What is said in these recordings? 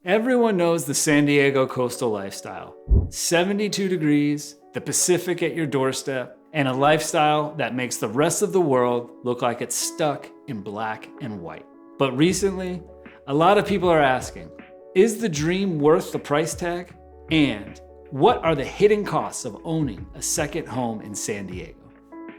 Everyone knows the San Diego coastal lifestyle. 72 degrees, the Pacific at your doorstep, and a lifestyle that makes the rest of the world look like it's stuck in black and white. But recently, a lot of people are asking, is the dream worth the price tag? And what are the hidden costs of owning a second home in San Diego?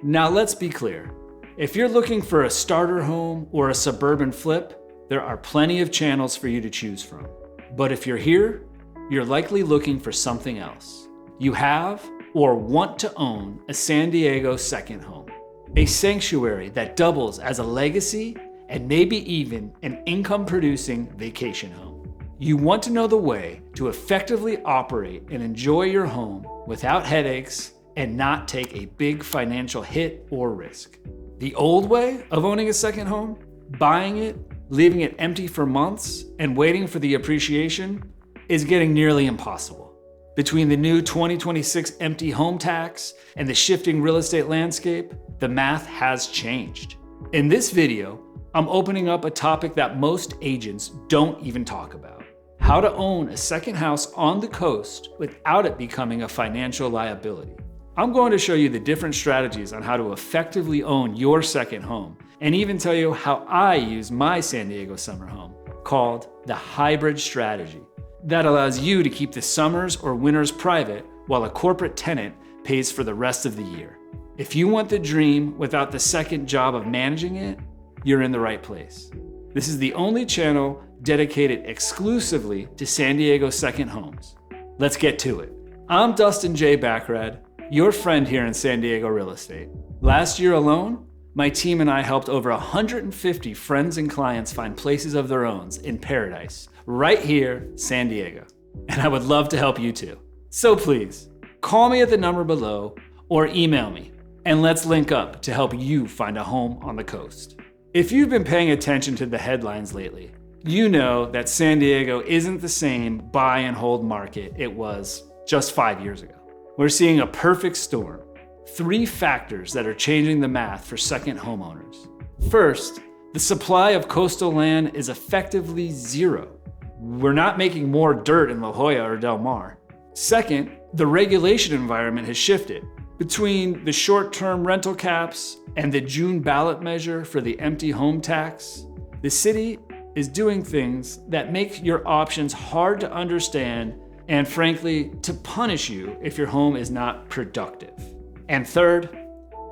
Now let's be clear. If you're looking for a starter home or a suburban flip, there are plenty of channels for you to choose from. But if you're here, you're likely looking for something else. You have or want to own a San Diego second home, a sanctuary that doubles as a legacy and maybe even an income-producing vacation home. You want to know the way to effectively operate and enjoy your home without headaches and not take a big financial hit or risk. The old way of owning a second home, buying it, leaving it empty for months, and waiting for the appreciation, is getting nearly impossible. Between the new 2026 empty home tax and the shifting real estate landscape, the math has changed. In this video, I'm opening up a topic that most agents don't even talk about: how to own a second house on the coast without it becoming a financial liability. I'm going to show you the different strategies on how to effectively own your second home, and even tell you how I use my San Diego summer home, called the hybrid strategy, that allows you to keep the summers or winters private while a corporate tenant pays for the rest of the year. If you want the dream without the second job of managing it, you're in the right place. This is the only channel dedicated exclusively to San Diego second homes. Let's get to it. I'm Dustin Bachrad, your friend here in San Diego real estate. Last year alone, my team and I helped over 150 friends and clients find places of their own in paradise, right here, San Diego. And I would love to help you too. So please, call me at the number below or email me, and let's link up to help you find a home on the coast. If you've been paying attention to the headlines lately, you know that San Diego isn't the same buy and hold market it was just 5 years ago. We're seeing a perfect storm. 3 factors that are changing the math for second homeowners. First, the supply of coastal land is effectively zero. We're not making more dirt in La Jolla or Del Mar. Second, the regulation environment has shifted. Between the short-term rental caps and the June ballot measure for the empty home tax, the city is doing things that make your options hard to understand and, frankly, to punish you if your home is not productive. And third,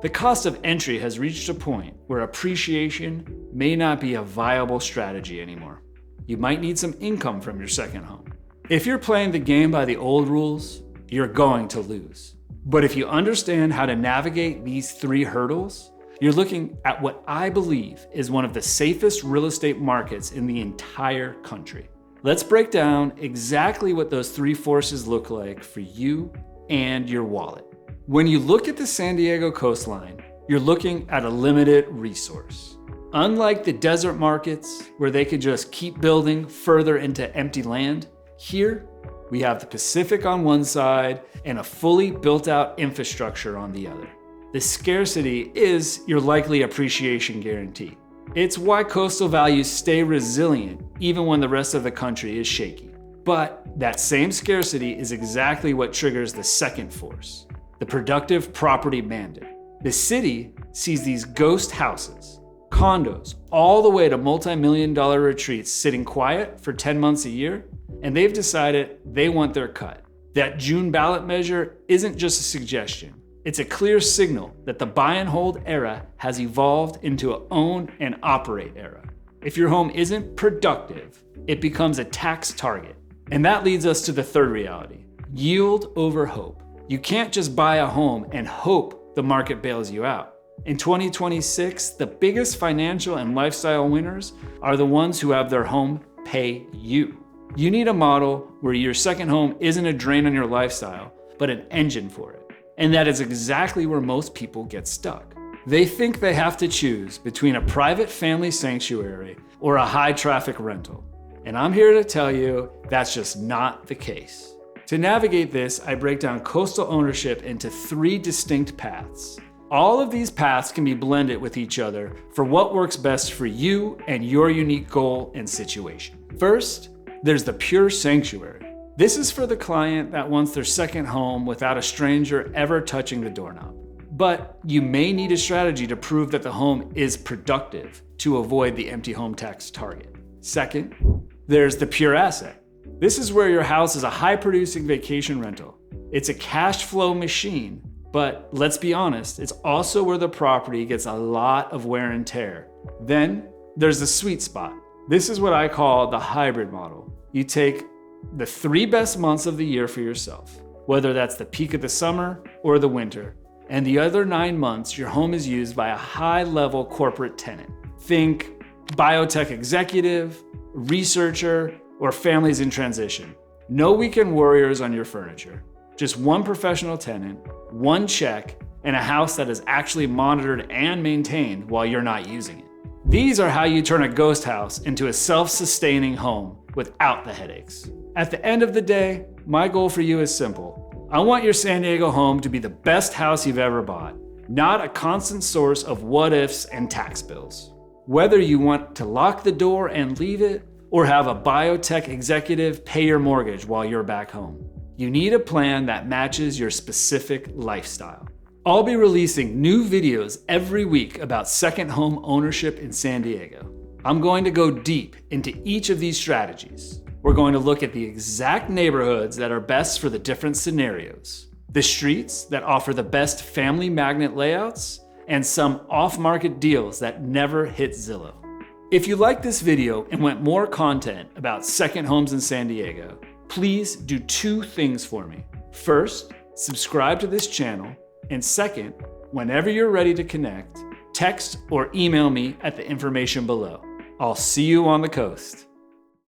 the cost of entry has reached a point where appreciation may not be a viable strategy anymore. You might need some income from your second home. If you're playing the game by the old rules, you're going to lose. But if you understand how to navigate these 3 hurdles, you're looking at what I believe is one of the safest real estate markets in the entire country. Let's break down exactly what those 3 forces look like for you and your wallet. When you look at the San Diego coastline, you're looking at a limited resource. Unlike the desert markets, where they could just keep building further into empty land, here we have the Pacific on one side and a fully built-out infrastructure on the other. The scarcity is your likely appreciation guarantee. It's why coastal values stay resilient even when the rest of the country is shaky. But that same scarcity is exactly what triggers the second force: the productive property mandate. The city sees these ghost houses, condos, all the way to multi-million-dollar retreats sitting quiet for 10 months a year, and they've decided they want their cut. That June ballot measure isn't just a suggestion. It's a clear signal that the buy and hold era has evolved into an own and operate era. If your home isn't productive, it becomes a tax target. And that leads us to the third reality: yield over hope. You can't just buy a home and hope the market bails you out. In 2026, the biggest financial and lifestyle winners are the ones who have their home pay you. You need a model where your second home isn't a drain on your lifestyle, but an engine for it. And that is exactly where most people get stuck. They think they have to choose between a private family sanctuary or a high traffic rental. And I'm here to tell you that's just not the case. To navigate this, I break down coastal ownership into 3 distinct paths. All of these paths can be blended with each other for what works best for you and your unique goal and situation. First, there's the pure sanctuary. This is for the client that wants their second home without a stranger ever touching the doorknob. But you may need a strategy to prove that the home is productive to avoid the empty home tax target. Second, there's the pure asset. This is where your house is a high-producing vacation rental. It's a cash flow machine, but let's be honest, it's also where the property gets a lot of wear and tear. Then there's the sweet spot. This is what I call the hybrid model. You take the 3 best months of the year for yourself, whether that's the peak of the summer or the winter, and the other 9 months your home is used by a high-level corporate tenant. Think biotech executive, researcher, or families in transition. No weekend warriors on your furniture. Just one professional tenant, one check, and a house that is actually monitored and maintained while you're not using it. These are how you turn a ghost house into a self-sustaining home without the headaches. At the end of the day, my goal for you is simple. I want your San Diego home to be the best house you've ever bought, not a constant source of what ifs and tax bills. Whether you want to lock the door and leave it, or have a biotech executive pay your mortgage while you're back home, you need a plan that matches your specific lifestyle. I'll be releasing new videos every week about second home ownership in San Diego. I'm going to go deep into each of these strategies. We're going to look at the exact neighborhoods that are best for the different scenarios, the streets that offer the best family magnet layouts, and some off-market deals that never hit Zillow. If you liked this video and want more content about second homes in San Diego, please do 2 things for me. First, subscribe to this channel. And second, whenever you're ready to connect, text or email me at the information below. I'll see you on the coast.